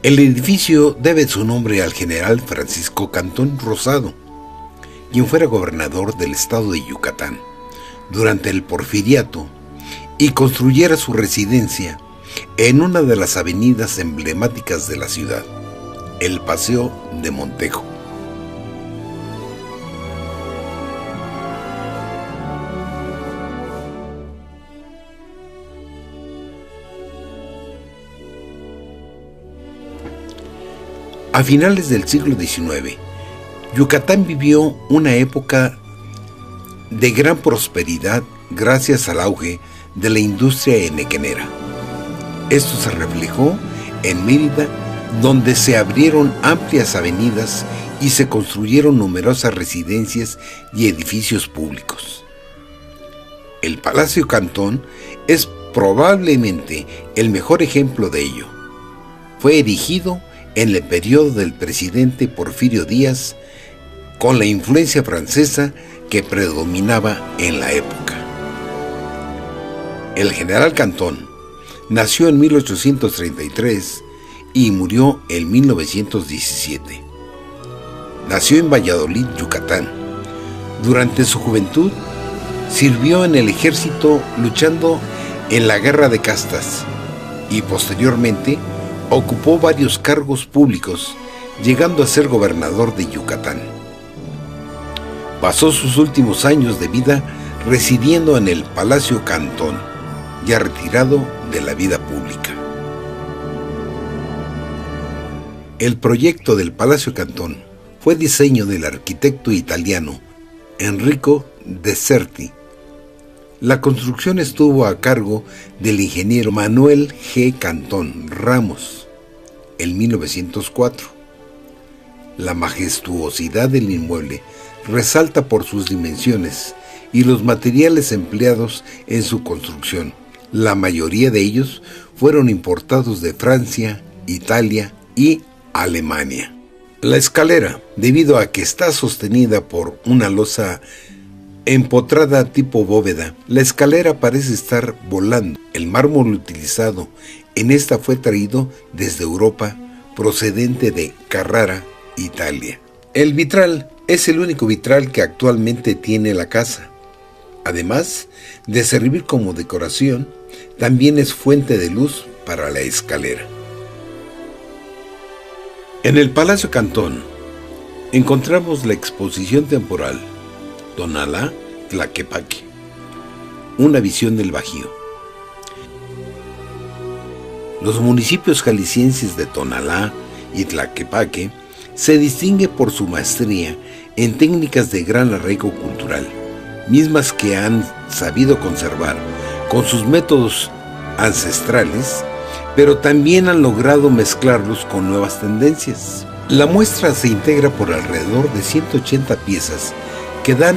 El edificio debe su nombre al general Francisco Cantón Rosado, quien fuera gobernador del estado de Yucatán durante el Porfiriato y construyera su residencia en una de las avenidas emblemáticas de la ciudad, el Paseo de Montejo. A finales del siglo XIX, Yucatán vivió una época de gran prosperidad gracias al auge de la industria henequenera. Esto se reflejó en Mérida, donde se abrieron amplias avenidas y se construyeron numerosas residencias y edificios públicos. El Palacio Cantón es probablemente el mejor ejemplo de ello. Fue erigido en el periodo del presidente Porfirio Díaz, con la influencia francesa que predominaba en la época. El general Cantón nació en 1833 y murió en 1917. Nació en Valladolid, Yucatán. Durante su juventud, sirvió en el ejército luchando en la Guerra de Castas y posteriormente ocupó varios cargos públicos, llegando a ser gobernador de Yucatán. Pasó sus últimos años de vida residiendo en el Palacio Cantón, ya retirado de la vida pública. El proyecto del Palacio Cantón fue diseño del arquitecto italiano Enrico Deserti. La construcción estuvo a cargo del ingeniero Manuel G. Cantón Ramos en 1904. La majestuosidad del inmueble resalta por sus dimensiones y los materiales empleados en su construcción. La mayoría de ellos fueron importados de Francia, Italia y Alemania. La escalera, debido a que está sostenida por una losa empotrada tipo bóveda, la escalera parece estar volando. El mármol utilizado en esta fue traído desde Europa, procedente de Carrara, Italia. El vitral es el único vitral que actualmente tiene la casa. Además de servir como decoración, también es fuente de luz para la escalera. En el Palacio Cantón encontramos la exposición temporal Tonalá, Tlaquepaque, una visión del Bajío. Los municipios jaliscienses de Tonalá y Tlaquepaque se distinguen por su maestría en técnicas de gran arraigo cultural, mismas que han sabido conservar con sus métodos ancestrales, pero también han logrado mezclarlos con nuevas tendencias. La muestra se integra por alrededor de 180 piezas que dan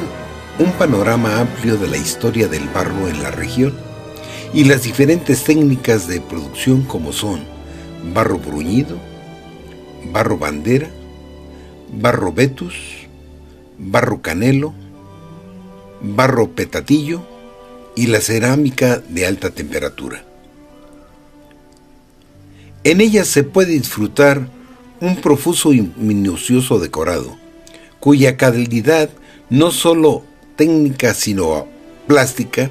un panorama amplio de la historia del barro en la región y las diferentes técnicas de producción como son barro bruñido, barro bandera, barro vetus, barro canelo, barro petatillo y la cerámica de alta temperatura. En ellas se puede disfrutar un profuso y minucioso decorado, cuya calidad, no solo técnica sino plástica,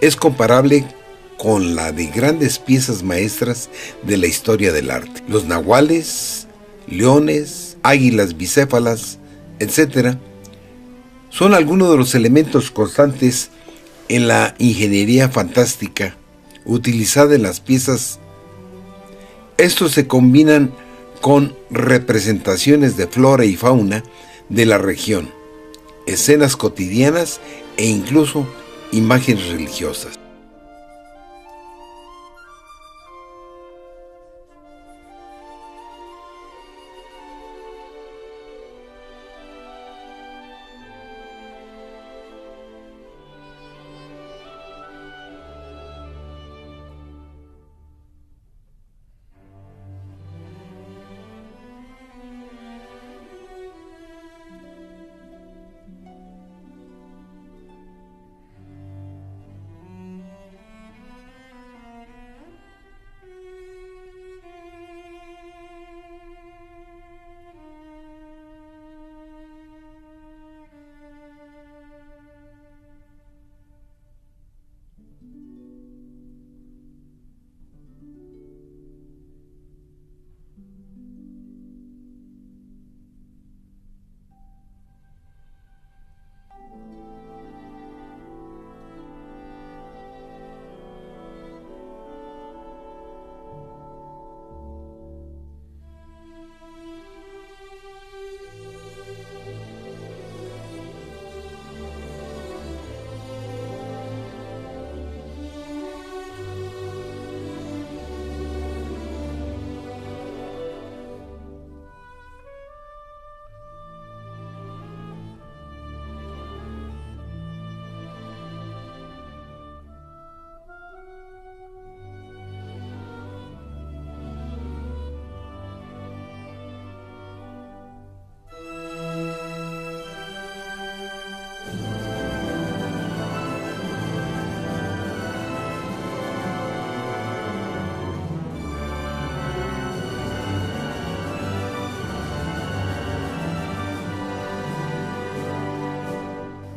es comparable con la de grandes piezas maestras de la historia del arte. Los nahuales, leones, águilas bicéfalas, etc., son algunos de los elementos constantes en la ingeniería fantástica utilizada en las piezas. Estos se combinan con representaciones de flora y fauna de la región, escenas cotidianas e incluso imágenes religiosas.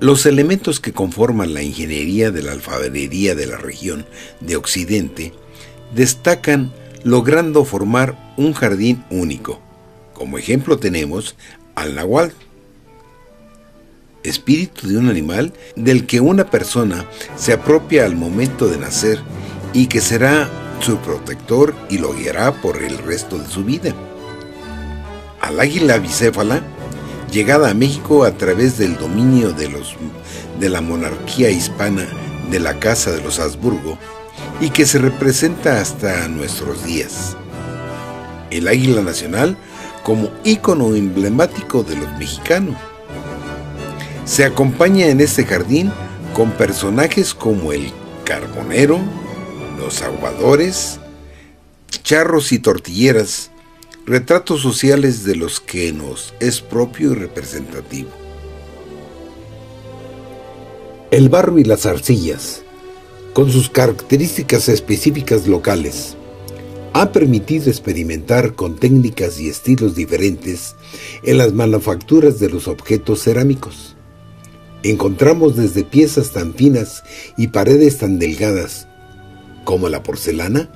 Los elementos que conforman la ingeniería de la alfarería de la región de Occidente destacan logrando formar un jardín único. Como ejemplo tenemos al nahual, espíritu de un animal del que una persona se apropia al momento de nacer y que será su protector y lo guiará por el resto de su vida. Al águila bicéfala, llegada a México a través del dominio de la monarquía hispana de la Casa de los Habsburgo y que se representa hasta nuestros días. El águila nacional como ícono emblemático de los mexicanos. Se acompaña en este jardín con personajes como el carbonero, los aguadores, charros y tortilleras, retratos sociales de los que nos es propio y representativo. El barro y las arcillas, con sus características específicas locales, ha permitido experimentar con técnicas y estilos diferentes en las manufacturas de los objetos cerámicos. Encontramos desde piezas tan finas y paredes tan delgadas como la porcelana,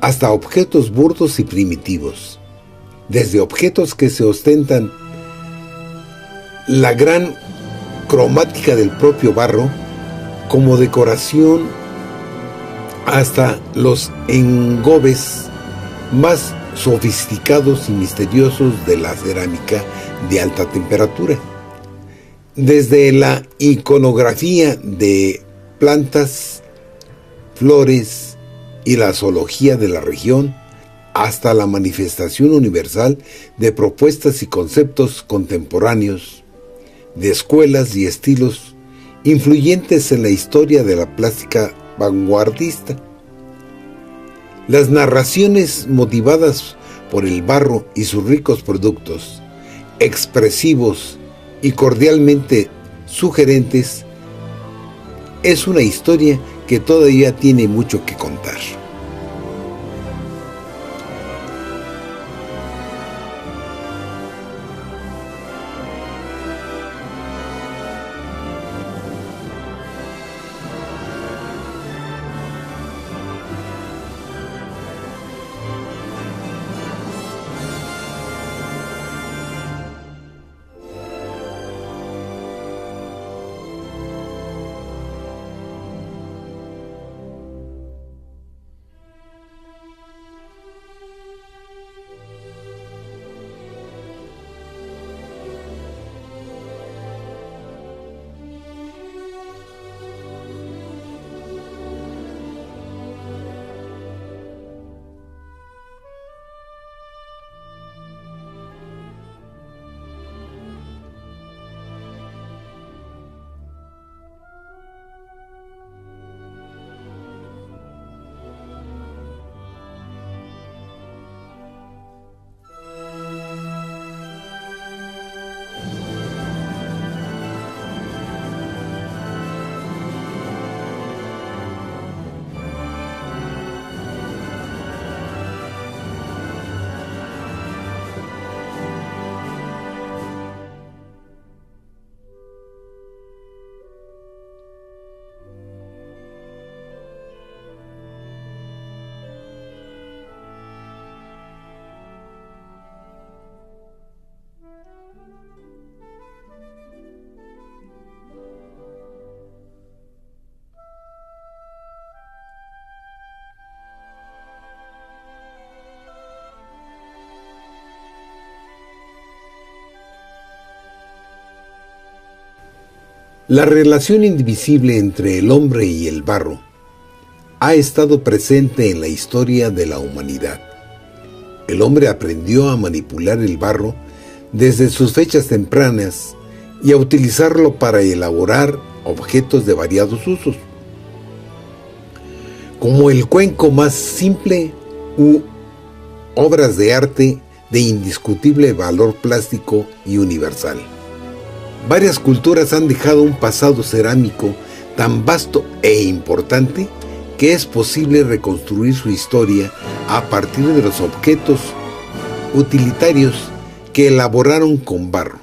hasta objetos burdos y primitivos, desde objetos que se ostentan la gran cromática del propio barro como decoración, hasta los engobes más sofisticados y misteriosos de la cerámica de alta temperatura. Desde la iconografía de plantas, flores y la zoología de la región, hasta la manifestación universal de propuestas y conceptos contemporáneos, de escuelas y estilos influyentes en la historia de la plástica vanguardista. Las narraciones motivadas por el barro y sus ricos productos, expresivos y cordialmente sugerentes, es una historia que todavía tiene mucho que contar. La relación indivisible entre el hombre y el barro ha estado presente en la historia de la humanidad. El hombre aprendió a manipular el barro desde sus fechas tempranas y a utilizarlo para elaborar objetos de variados usos, como el cuenco más simple u obras de arte de indiscutible valor plástico y universal. Varias culturas han dejado un pasado cerámico tan vasto e importante que es posible reconstruir su historia a partir de los objetos utilitarios que elaboraron con barro.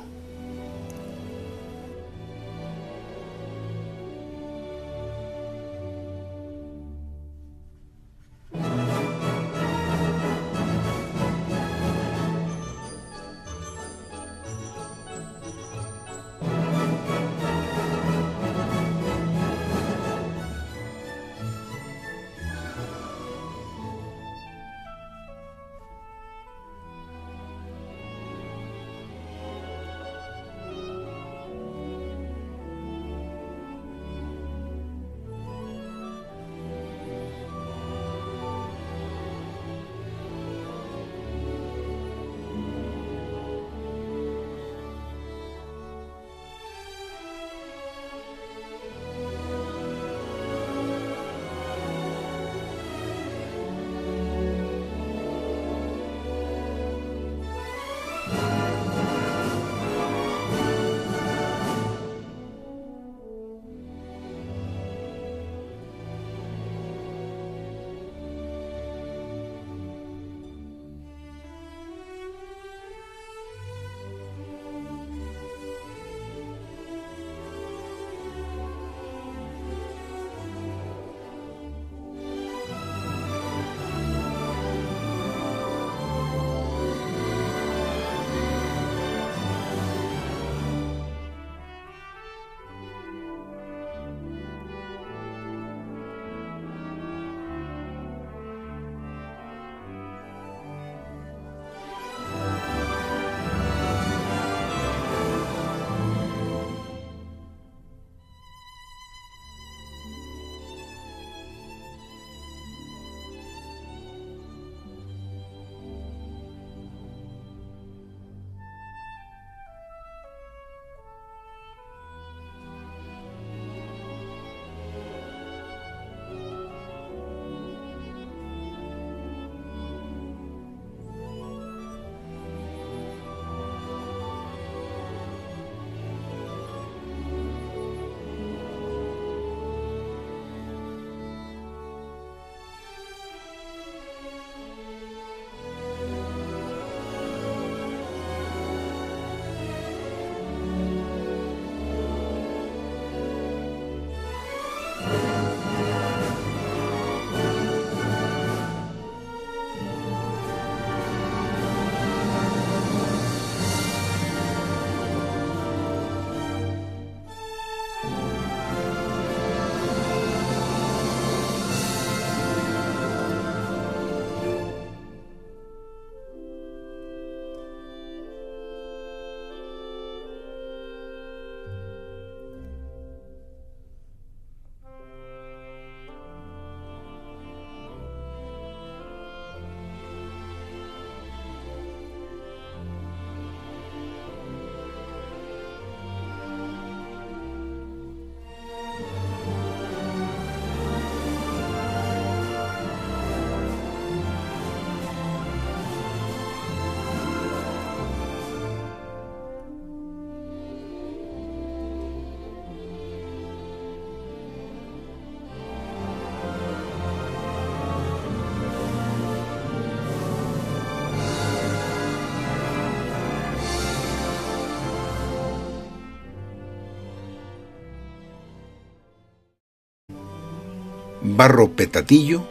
barro petatillo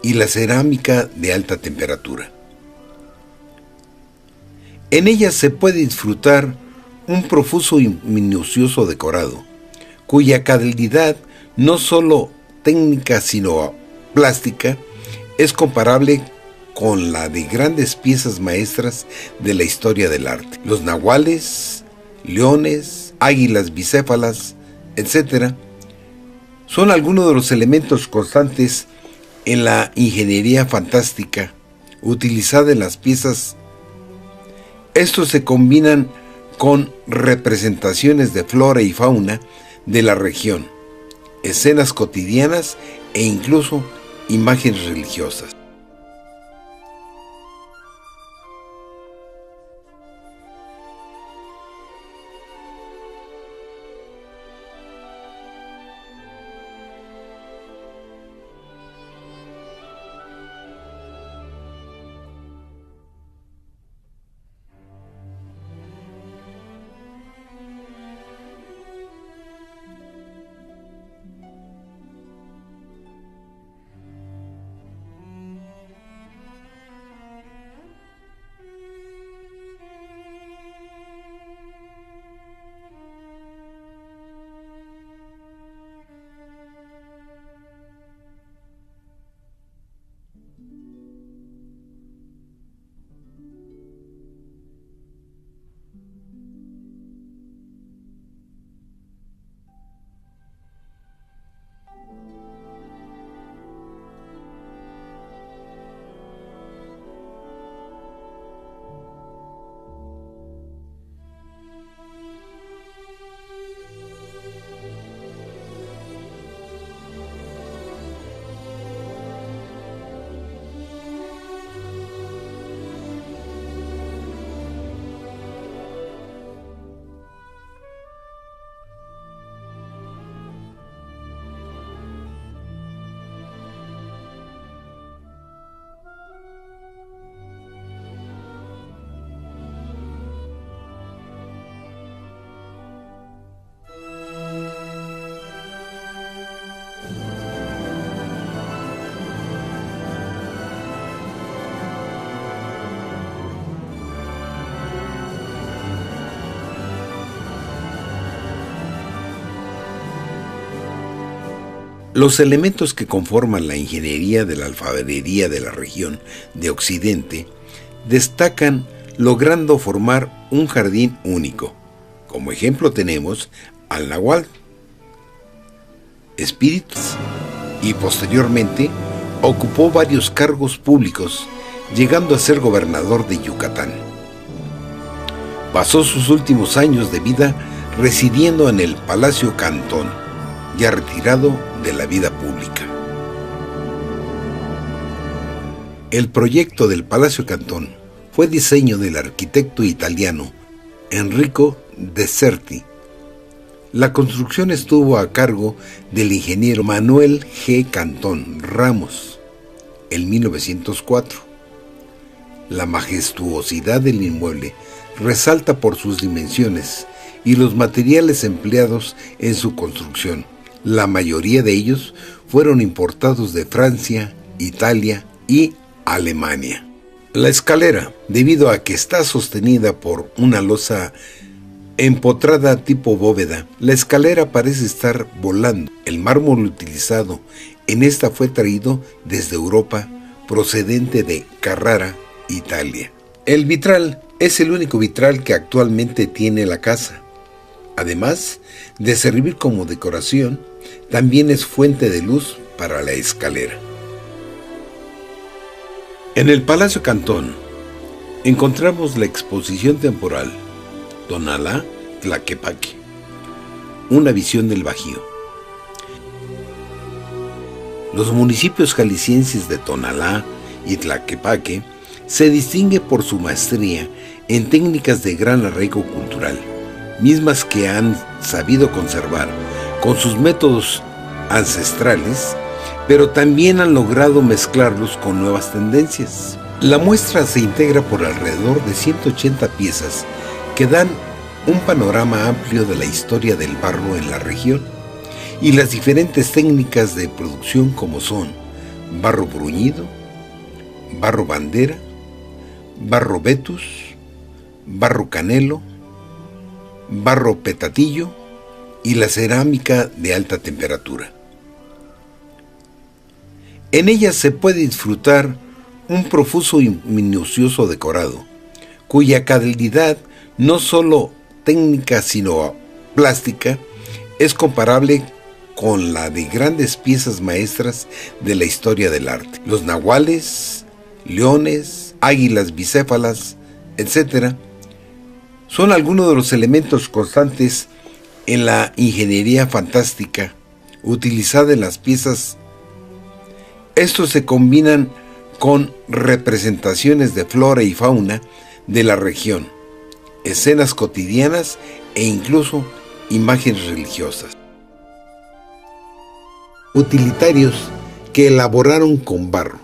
y la cerámica de alta temperatura. En ellas se puede disfrutar un profuso y minucioso decorado, cuya calidad, no solo técnica sino plástica, es comparable con la de grandes piezas maestras de la historia del arte. Los nahuales, leones, águilas bicéfalas, etc., son algunos de los elementos constantes en la ingeniería fantástica utilizada en las piezas. Estos se combinan con representaciones de flora y fauna de la región, escenas cotidianas e incluso imágenes religiosas. Los elementos que conforman la ingeniería de la alfarería de la región de Occidente destacan logrando formar un jardín único. Como ejemplo tenemos al nahual, espíritus, y posteriormente ocupó varios cargos públicos, llegando a ser gobernador de Yucatán. Pasó sus últimos años de vida residiendo en el Palacio Cantón, ya retirado de la vida pública. El proyecto del Palacio Cantón fue diseño del arquitecto italiano Enrico Deserti. La construcción estuvo a cargo del ingeniero Manuel G. Cantón Ramos en 1904. La majestuosidad del inmueble resalta por sus dimensiones y los materiales empleados en su construcción. La mayoría de ellos fueron importados de Francia, Italia y Alemania. La escalera, debido a que está sostenida por una losa empotrada tipo bóveda, la escalera parece estar volando. El mármol utilizado en esta fue traído desde Europa, procedente de Carrara, Italia. El vitral es el único vitral que actualmente tiene la casa. Además de servir como decoración, también es fuente de luz para la escalera. En el Palacio Cantón encontramos la exposición temporal Tonalá, Tlaquepaque, una visión del Bajío. Los municipios jaliscienses de Tonalá y Tlaquepaque se distinguen por su maestría en técnicas de gran arraigo cultural, mismas que han sabido conservar con sus métodos ancestrales, pero también han logrado mezclarlos con nuevas tendencias. La muestra se integra por alrededor de 180 piezas que dan un panorama amplio de la historia del barro en la región y las diferentes técnicas de producción como son barro bruñido, barro bandera, barro vetus, barro canelo, barro petatillo y la cerámica de alta temperatura. En ellas se puede disfrutar un profuso y minucioso decorado, cuya calidad, no solo técnica sino plástica, es comparable con la de grandes piezas maestras de la historia del arte. Los nahuales, leones, águilas bicéfalas, etc., son algunos de los elementos constantes en la ingeniería fantástica utilizada en las piezas. Estos se combinan con representaciones de flora y fauna de la región, escenas cotidianas e incluso imágenes religiosas. Utilitarios que elaboraron con barro.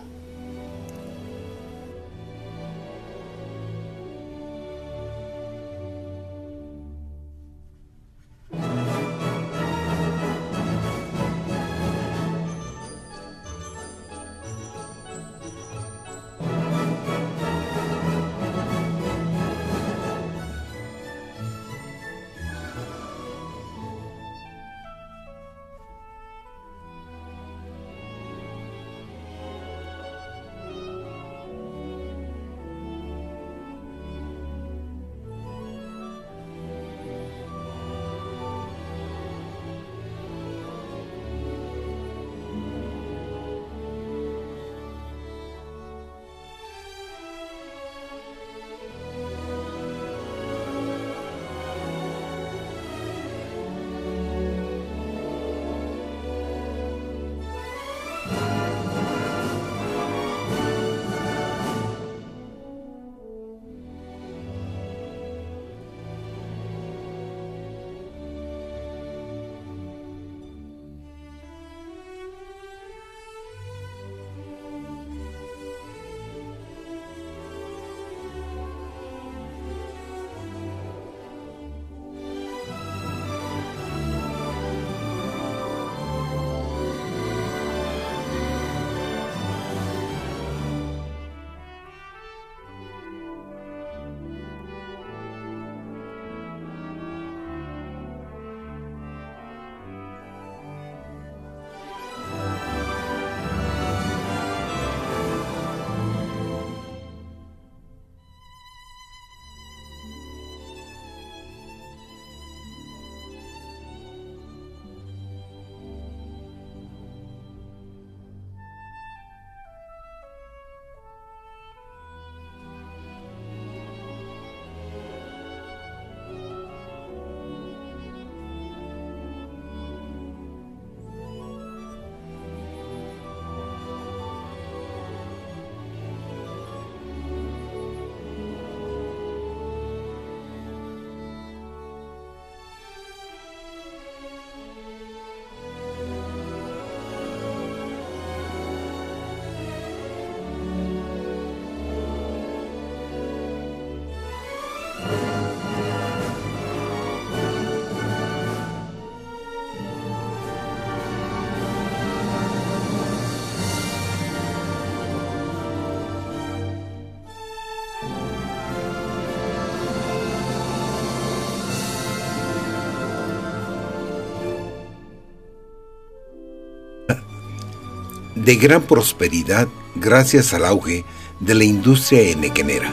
De gran prosperidad gracias al auge de la industria henequenera.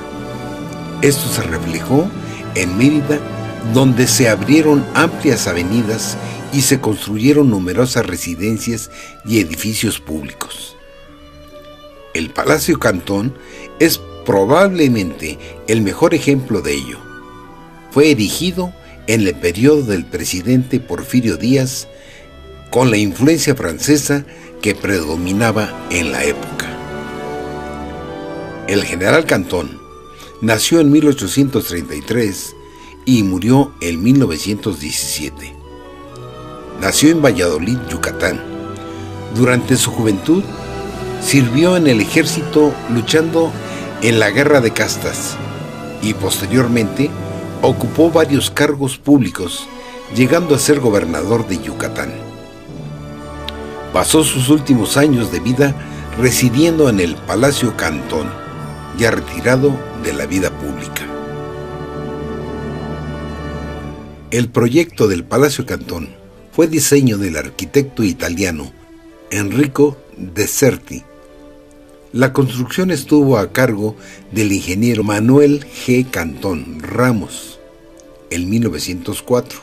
Esto se reflejó en Mérida, donde se abrieron amplias avenidas y se construyeron numerosas residencias y edificios públicos. El Palacio Cantón es probablemente el mejor ejemplo de ello. Fue erigido en el periodo del presidente Porfirio Díaz, con la influencia francesa que predominaba en la época. El general Cantón nació en 1833 y murió en 1917. Nació en Valladolid, Yucatán. Durante su juventud sirvió en el ejército luchando en la Guerra de Castas y posteriormente ocupó varios cargos públicos, llegando a ser gobernador de Yucatán. Pasó sus últimos años de vida residiendo en el Palacio Cantón, ya retirado de la vida pública. El proyecto del Palacio Cantón fue diseño del arquitecto italiano Enrico Deserti. La construcción estuvo a cargo del ingeniero Manuel G. Cantón Ramos en 1904.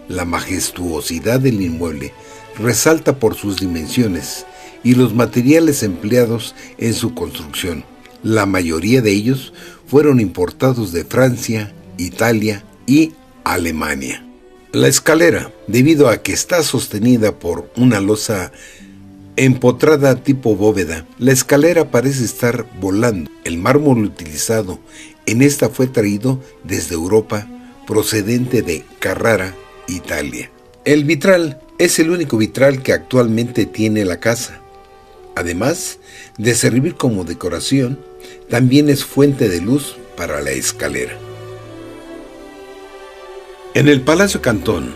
La majestuosidad del inmueble resalta por sus dimensiones y los materiales empleados en su construcción. La mayoría de ellos fueron importados de Francia, Italia y Alemania. La escalera, debido a que está sostenida por una losa empotrada tipo bóveda, la escalera parece estar volando. El mármol utilizado en esta fue traído desde Europa, procedente de Carrara, Italia. El vitral es el único vitral que actualmente tiene la casa. Además de servir como decoración, también es fuente de luz para la escalera. En el Palacio Cantón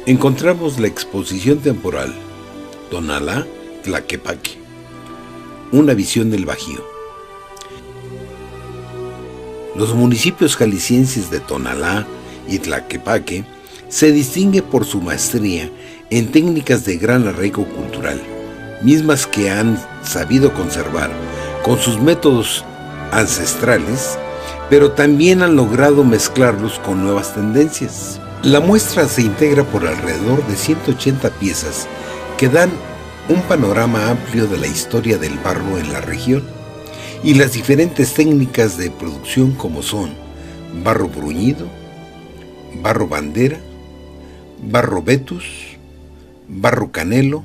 encontramos la exposición temporal Tonalá, Tlaquepaque, una visión del Bajío. Los municipios jaliscienses de Tonalá y Tlaquepaque se distinguen por su maestría en técnicas de gran arraigo cultural, mismas que han sabido conservar con sus métodos ancestrales, pero también han logrado mezclarlos con nuevas tendencias. La muestra se integra por alrededor de 180 piezas que dan un panorama amplio de la historia del barro en la región y las diferentes técnicas de producción como son barro bruñido, barro bandera, barro vetus, barro canelo,